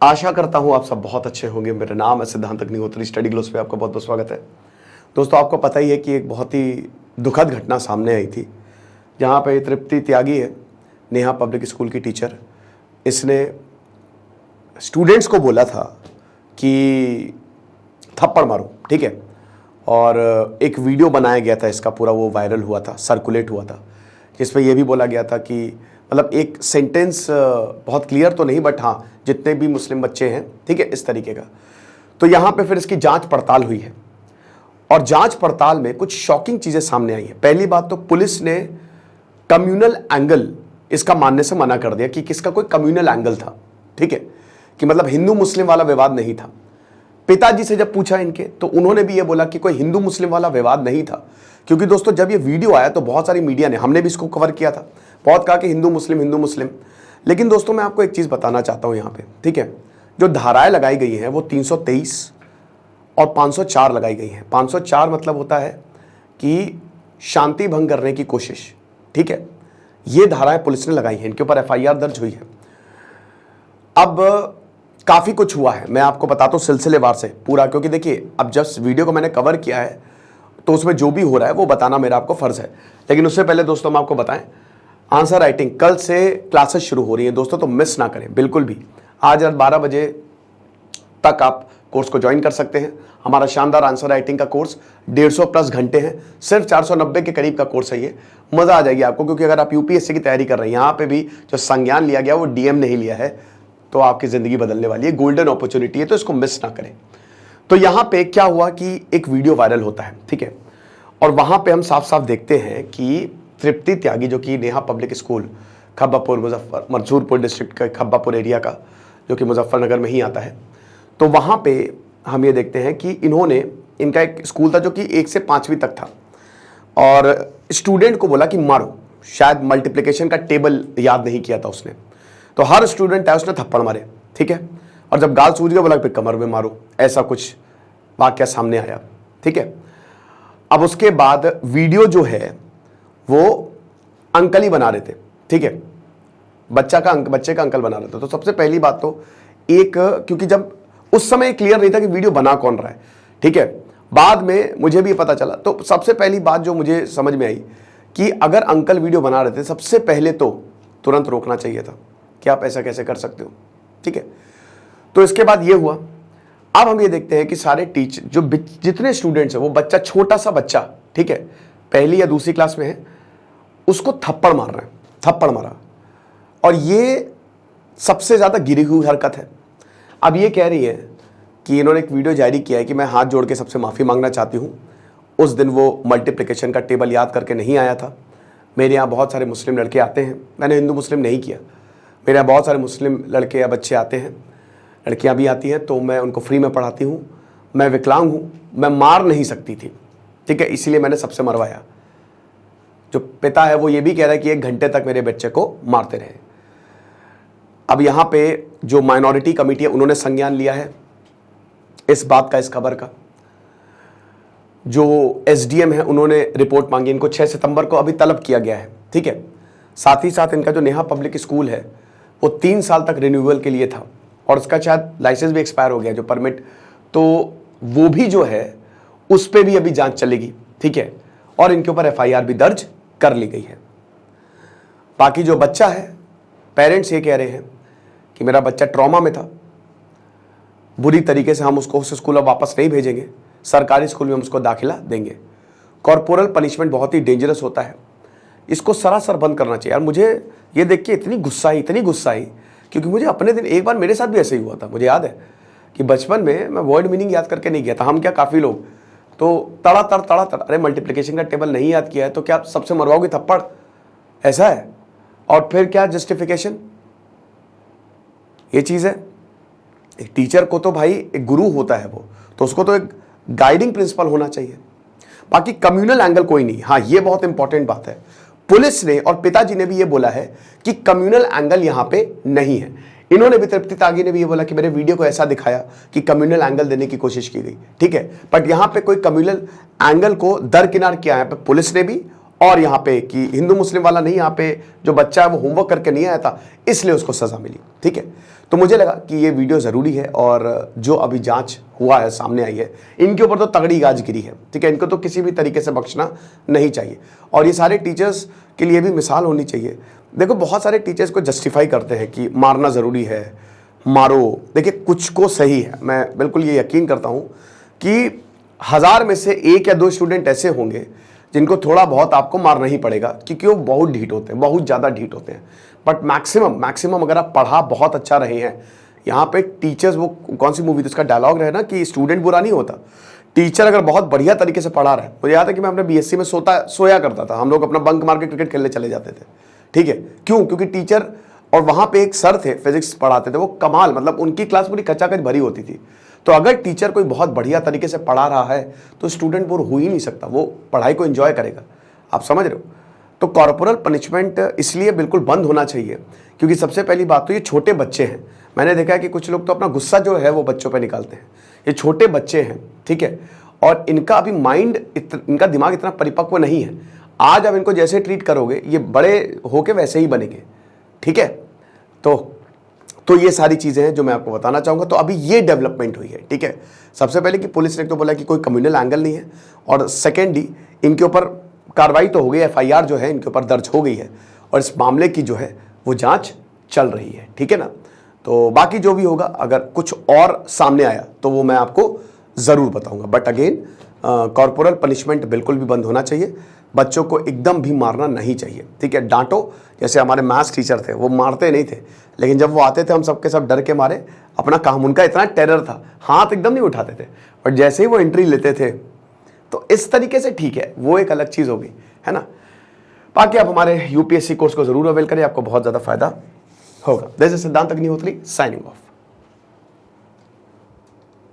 आशा करता हूं आप सब बहुत अच्छे होंगे। मेरा नाम है सिद्धांत अग्निहोत्री, स्टडी ग्लोस पे आपका बहुत बहुत स्वागत है। दोस्तों, आपको पता ही है कि एक बहुत ही दुखद घटना सामने आई थी, जहां पे तृप्ति त्यागी है, नेहा पब्लिक स्कूल की टीचर। इसने स्टूडेंट्स को बोला था कि थप्पड़ मारो, ठीक है। और एक वीडियो बनाया गया था इसका, पूरा वो वायरल हुआ था, सर्कुलेट हुआ था, जिसमें यह भी बोला गया था कि मतलब एक सेंटेंस बहुत क्लियर तो नहीं, बट हाँ जितने भी मुस्लिम बच्चे हैं, ठीक है, इस तरीके का। तो यहाँ पे फिर इसकी जांच पड़ताल हुई है और जांच पड़ताल में कुछ शॉकिंग चीजें सामने आई हैं। पहली बात तो पुलिस ने कम्युनल एंगल इसका मानने से मना कर दिया कि किसका कोई कम्युनल एंगल था, ठीक है, कि मतलब हिंदू मुस्लिम वाला विवाद नहीं था। पिताजी से जब पूछा इनके, तो उन्होंने भी ये बोला कि कोई हिंदू मुस्लिम वाला विवाद नहीं था। क्योंकि दोस्तों, जब ये वीडियो आया तो बहुत सारी मीडिया ने, हमने भी इसको कवर किया था, बहुत कहा कि हिंदू मुस्लिम हिंदू मुस्लिम। लेकिन दोस्तों, मैं आपको एक चीज़ बताना चाहता हूँ यहाँ पे, ठीक है। जो धाराएं लगाई गई हैं वो 323 और 504 लगाई गई हैं। 504 मतलब होता है कि शांति भंग करने की कोशिश, ठीक है। ये धाराएं पुलिस ने लगाई हैं, इनके ऊपर FIR दर्ज हुई है। अब काफ़ी कुछ हुआ है, मैं आपको बताता हूँ सिलसिलेवार से पूरा, क्योंकि देखिए अब जस्ट वीडियो को मैंने कवर किया है तो उसमें जो भी हो रहा है वो बताना मेरा आपको फ़र्ज़ है। लेकिन उससे पहले दोस्तों, हम आपको बताएं, आंसर राइटिंग कल से क्लासेस शुरू हो रही हैं दोस्तों, तो मिस ना करें बिल्कुल भी। आज रात 12 बजे तक आप कोर्स को ज्वाइन कर सकते हैं। हमारा शानदार आंसर राइटिंग का कोर्स 150+ घंटे हैं, सिर्फ 490 के करीब का कोर्स है ये। मज़ा आ जाएगी आपको, क्योंकि अगर आप UPSC की तैयारी कर रहे हैं, यहाँ पे भी जो संज्ञान लिया गया वो DM नहीं लिया है, तो आपकी ज़िंदगी बदलने वाली है। गोल्डन अपॉर्चुनिटी है, तो इसको मिस ना करें। तो यहाँ पे क्या हुआ कि एक वीडियो वायरल होता है, ठीक है, और वहाँ पे हम साफ साफ देखते हैं कि तृप्ति त्यागी, जो कि Neha public school Khabbapur Mansurpur district का, खब्बापुर एरिया का, जो कि मुजफ्फरनगर में ही आता है, तो वहाँ पे हम ये देखते हैं कि इनका एक स्कूल था जो कि 1 से 5वीं तक था, और स्टूडेंट को बोला कि मारो। शायद मल्टीप्लिकेशन का टेबल याद नहीं किया था उसने, तो हर स्टूडेंट है उसने थप्पड़ मारे, ठीक है। और जब गाल सूझ गया बोला फिर कमर में मारो, ऐसा कुछ वाकया सामने आया, ठीक है। अब उसके बाद वीडियो जो है वो अंकल ही बना रहे थे, ठीक है, बच्चे का अंकल बना रहे थे। तो सबसे पहली बात तो क्योंकि जब उस समय क्लियर नहीं था कि वीडियो बना कौन रहा है, ठीक है, बाद में मुझे भी पता चला। तो सबसे पहली बात जो मुझे समझ में आई कि अगर अंकल वीडियो बना रहे थे, सबसे पहले तो तुरंत रोकना चाहिए था कि आप ऐसा कैसे कर सकते हो, ठीक है। तो इसके बाद ये हुआ। अब हम ये देखते हैं कि सारे टीचर, जो जितने स्टूडेंट्स हैं, वो बच्चा, छोटा सा बच्चा, ठीक है, पहली या दूसरी क्लास में है, उसको थप्पड़ मार रहे हैं, थप्पड़ मारा। और ये सबसे ज़्यादा गिरी हुई हरकत है। अब ये कह रही है कि इन्होंने एक वीडियो जारी किया है कि मैं हाथ जोड़ के सबसे माफ़ी मांगना चाहती हूँ, उस दिन वो मल्टीप्लिकेशन का टेबल याद करके नहीं आया था। मेरे यहाँ बहुत सारे मुस्लिम लड़के आते हैं, मैंने हिंदू मुस्लिम नहीं किया, मेरे यहाँ बहुत सारे मुस्लिम लड़के या बच्चे आते हैं, लड़कियाँ भी आती हैं, तो मैं उनको फ्री में पढ़ाती हूँ। मैं विकलांग हूँ, मैं मार नहीं सकती थी, ठीक है, इसीलिए मैंने सबसे मरवाया। जो पिता है वो ये भी कह रहा है कि 1 घंटे तक मेरे बच्चे को मारते रहे। अब यहाँ पे जो माइनॉरिटी कमेटी है, उन्होंने संज्ञान लिया है इस बात का, इस खबर का। जो SDM है, उन्होंने रिपोर्ट मांगी। इनको 6 सितंबर को अभी तलब किया गया है, ठीक है। साथ ही साथ इनका जो नेहा पब्लिक स्कूल है वो 3 साल तक रिन्यूअल के लिए था, और उसका शायद लाइसेंस भी एक्सपायर हो गया, जो परमिट, तो वो भी जो है उस पर भी अभी जांच चलेगी, ठीक है। और इनके ऊपर FIR भी दर्ज कर ली गई है। बाकी जो बच्चा है, पेरेंट्स ये कह रहे हैं कि मेरा बच्चा ट्रॉमा में था, बुरी तरीके से हम उसको उस स्कूल में वापस नहीं भेजेंगे, सरकारी स्कूल में हम उसको दाखिला देंगे। कॉर्पोरल पनिशमेंट बहुत ही डेंजरस होता है, इसको सरासर बंद करना चाहिए। यार, मुझे ये देख के इतनी गुस्सा आई, क्योंकि मुझे अपने दिन एक बार मेरे साथ भी ऐसे ही हुआ था। मुझे याद है कि बचपन में मैं वर्ड मीनिंग याद करके नहीं गया था, हम क्या काफ़ी लोग, तो तड़ा अरे मल्टीप्लिकेशन का टेबल नहीं याद किया है तो क्या सबसे मरवाओगे थप्पड़, ऐसा है। और फिर क्या जस्टिफिकेशन, ये चीज़ है। एक टीचर को तो भाई एक गुरु होता है वो, तो उसको तो एक गाइडिंग प्रिंसिपल होना चाहिए। बाकी कम्युनल एंगल कोई नहीं। हाँ, ये बहुत इंपॉर्टेंट बात है, पुलिस ने और पिताजी ने भी ये बोला है कि कम्युनल एंगल यहां पे नहीं है। इन्होंने भी, तृप्ति त्यागी ने भी ये बोला कि मेरे वीडियो को ऐसा दिखाया कि कम्युनल एंगल देने की कोशिश की गई, ठीक है, बट यहां पे कोई कम्युनल एंगल को दरकिनार किया है पुलिस ने भी और यहाँ पे कि हिंदू मुस्लिम वाला नहीं, यहाँ पे जो बच्चा है वो होमवर्क करके नहीं आया था इसलिए उसको सज़ा मिली। ठीक है, तो मुझे लगा कि ये वीडियो ज़रूरी है और जो अभी जांच हुआ है, सामने आई है, इनके ऊपर तो तगड़ी गाज गिरी है। ठीक है, इनको तो किसी भी तरीके से बख्शना नहीं चाहिए और ये सारे टीचर्स के लिए भी मिसाल होनी चाहिए। देखो, बहुत सारे टीचर्स को जस्टिफाई करते हैं कि मारना ज़रूरी है, मारो। देखिए, कुछ को सही है, मैं बिल्कुल ये यकीन करता हूँ कि 1000 में से 1 या 2 स्टूडेंट ऐसे होंगे जिनको थोड़ा बहुत आपको मारना ही पड़ेगा, क्योंकि वो बहुत ढीठ होते हैं, बहुत ज़्यादा ढीठ होते हैं। बट मैक्सिमम अगर आप पढ़ा बहुत अच्छा रहे हैं, यहाँ पे टीचर्स, वो कौन सी मूवी थी उसका डायलॉग रहे ना कि स्टूडेंट बुरा नहीं होता, टीचर अगर बहुत बढ़िया तरीके से पढ़ा रहा है। मुझे याद है कि मैं अपने बीएससी में सोया करता था, हम लोग अपना बंक मार के क्रिकेट खेलने चले जाते थे। ठीक है, क्यों? क्योंकि टीचर, और वहाँ पे एक सर थे फिजिक्स पढ़ाते थे, वो कमाल, मतलब उनकी क्लास पूरी कच्चा भरी होती थी। तो अगर टीचर कोई बहुत बढ़िया तरीके से पढ़ा रहा है तो स्टूडेंट बोर हो ही नहीं सकता, वो पढ़ाई को एंजॉय करेगा। आप समझ रहे हो? तो कॉर्पोरल पनिशमेंट इसलिए बिल्कुल बंद होना चाहिए क्योंकि सबसे पहली बात तो ये छोटे बच्चे हैं। मैंने देखा है कि कुछ लोग तो अपना गुस्सा जो है वो बच्चों पे निकालते हैं। ये छोटे बच्चे हैं, ठीक है, और इनका अभी माइंड, इनका दिमाग इतना परिपक्व नहीं है। आज आप इनको जैसे ट्रीट करोगे ये बड़े होके वैसे ही बनेंगे। ठीक है, तो ये सारी चीज़ें हैं जो मैं आपको बताना चाहूँगा। तो अभी ये डेवलपमेंट हुई है। ठीक है, सबसे पहले कि पुलिस ने तो बोला कि कोई कम्युनल एंगल नहीं है, और सेकेंडली इनके ऊपर कार्रवाई तो हो गई, एफआईआर जो है इनके ऊपर दर्ज हो गई है और इस मामले की जो है वो जांच चल रही है। ठीक है ना, तो बाकी जो भी होगा, अगर कुछ और सामने आया तो वो मैं आपको ज़रूर बताऊंगा। बट अगेन, कॉर्पोरल पनिशमेंट बिल्कुल भी बंद होना चाहिए, बच्चों को एकदम भी मारना नहीं चाहिए। ठीक है, डांटो, जैसे हमारे मैथ्स टीचर थे, वो मारते नहीं थे, लेकिन जब वो आते थे हम सबके सब डर के मारे अपना काम, उनका इतना टेरर था, हाथ एकदम नहीं उठाते थे, बट जैसे ही वो एंट्री लेते थे तो इस तरीके से ठीक है, वो एक अलग चीज़ होगी, है ना। बाकी आप हमारे यूपीएससी कोर्स को जरूर अवेल करें, आपको बहुत ज़्यादा फायदा होगा। दिस इज सिद्धांत अग्निहोत्री साइनिंग ऑफ।